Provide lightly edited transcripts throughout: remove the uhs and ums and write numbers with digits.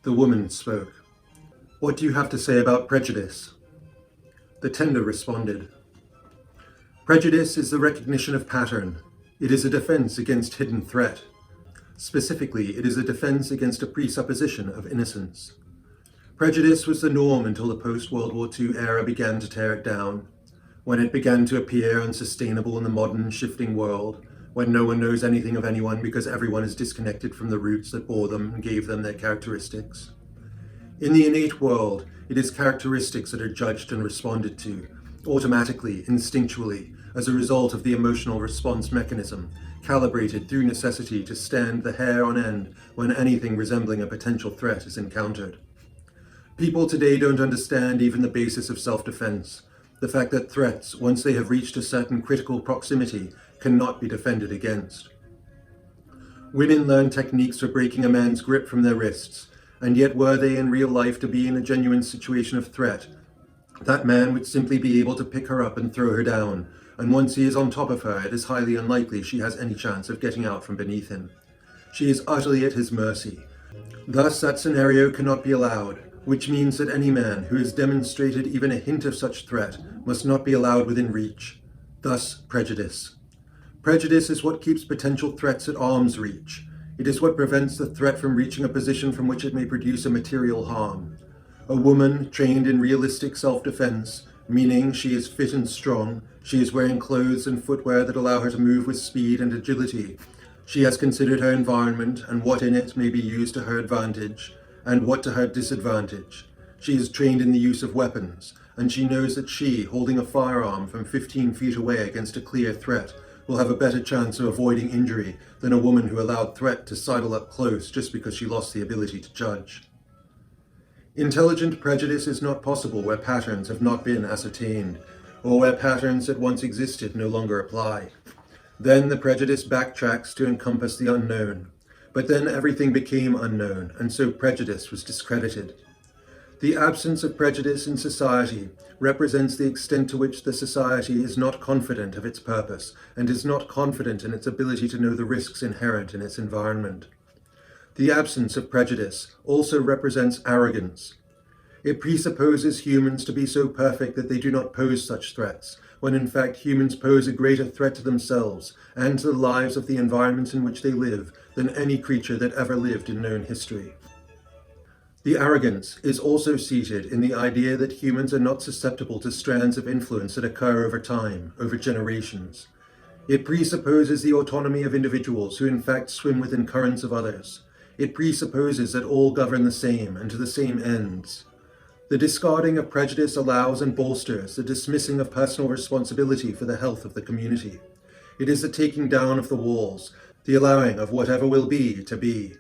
The woman spoke. "What do you have to say about prejudice?" The tender responded. "Prejudice is the recognition of pattern. It is a defense against hidden threat. Specifically, it is a defense against a presupposition of innocence. Prejudice was the norm until the post-World War II era began to tear it down, when it began to appear unsustainable in the modern, shifting world, when no one knows anything of anyone because everyone is disconnected from the roots that bore them and gave them their characteristics. In the innate world, it is characteristics that are judged and responded to, automatically, instinctually, as a result of the emotional response mechanism, calibrated through necessity to stand the hair on end when anything resembling a potential threat is encountered. People today don't understand even the basis of self-defense, the fact that threats, once they have reached a certain critical proximity, cannot be defended against. Women learn techniques for breaking a man's grip from their wrists, and yet were they in real life to be in a genuine situation of threat, that man would simply be able to pick her up and throw her down, and once he is on top of her, it is highly unlikely she has any chance of getting out from beneath him. She is utterly at his mercy. Thus, that scenario cannot be allowed, which means that any man who has demonstrated even a hint of such threat must not be allowed within reach. Thus, prejudice. Prejudice is what keeps potential threats at arm's reach. It is what prevents the threat from reaching a position from which it may produce a material harm. A woman trained in realistic self-defense, meaning she is fit and strong, she is wearing clothes and footwear that allow her to move with speed and agility. She has considered her environment and what in it may be used to her advantage, and what to her disadvantage. She is trained in the use of weapons, and she knows that she, holding a firearm from 15 feet away against a clear threat, will have a better chance of avoiding injury than a woman who allowed threat to sidle up close just because she lost the ability to judge. Intelligent prejudice is not possible where patterns have not been ascertained, or where patterns that once existed no longer apply. Then the prejudice backtracks to encompass the unknown. But then everything became unknown, and so prejudice was discredited. The absence of prejudice in society represents the extent to which the society is not confident of its purpose, and is not confident in its ability to know the risks inherent in its environment. The absence of prejudice also represents arrogance. It presupposes humans to be so perfect that they do not pose such threats, when in fact humans pose a greater threat to themselves and to the lives of the environments in which they live than any creature that ever lived in known history. The arrogance is also seated in the idea that humans are not susceptible to strands of influence that occur over time, over generations. It presupposes the autonomy of individuals who in fact swim within currents of others. It presupposes that all govern the same and to the same ends. The discarding of prejudice allows and bolsters the dismissing of personal responsibility for the health of the community. It is the taking down of the walls, the allowing of whatever will be to be.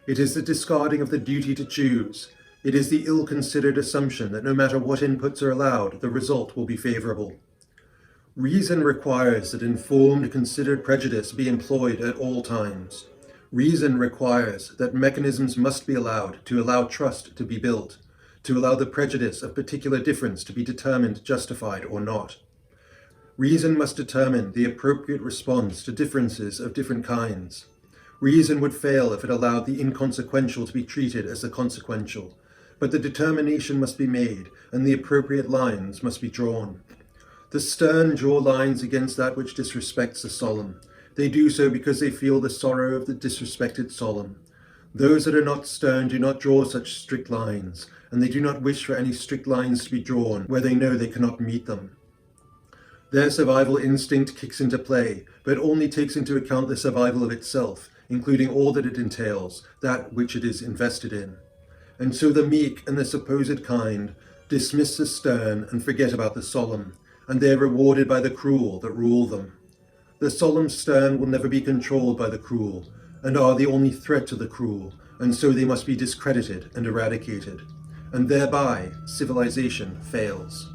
It is the discarding of the duty to choose. It is the ill-considered assumption that no matter what inputs are allowed, the result will be favorable. Reason requires that informed, considered prejudice be employed at all times. Reason requires that mechanisms must be allowed to allow trust to be built, to allow the prejudice of particular difference to be determined justified or not. Reason must determine the appropriate response to differences of different kinds. Reason would fail if it allowed the inconsequential to be treated as the consequential, but the determination must be made and the appropriate lines must be drawn. The stern draw lines against that which disrespects the solemn. They do so because they feel the sorrow of the disrespected solemn. Those that are not stern do not draw such strict lines, and they do not wish for any strict lines to be drawn where they know they cannot meet them. Their survival instinct kicks into play, but only takes into account the survival of itself, including all that it entails, that which it is invested in. And so the meek and the supposed kind dismiss the stern and forget about the solemn, and they are rewarded by the cruel that rule them. The solemn stern will never be controlled by the cruel, and are the only threat to the cruel, and so they must be discredited and eradicated. And thereby, civilization fails.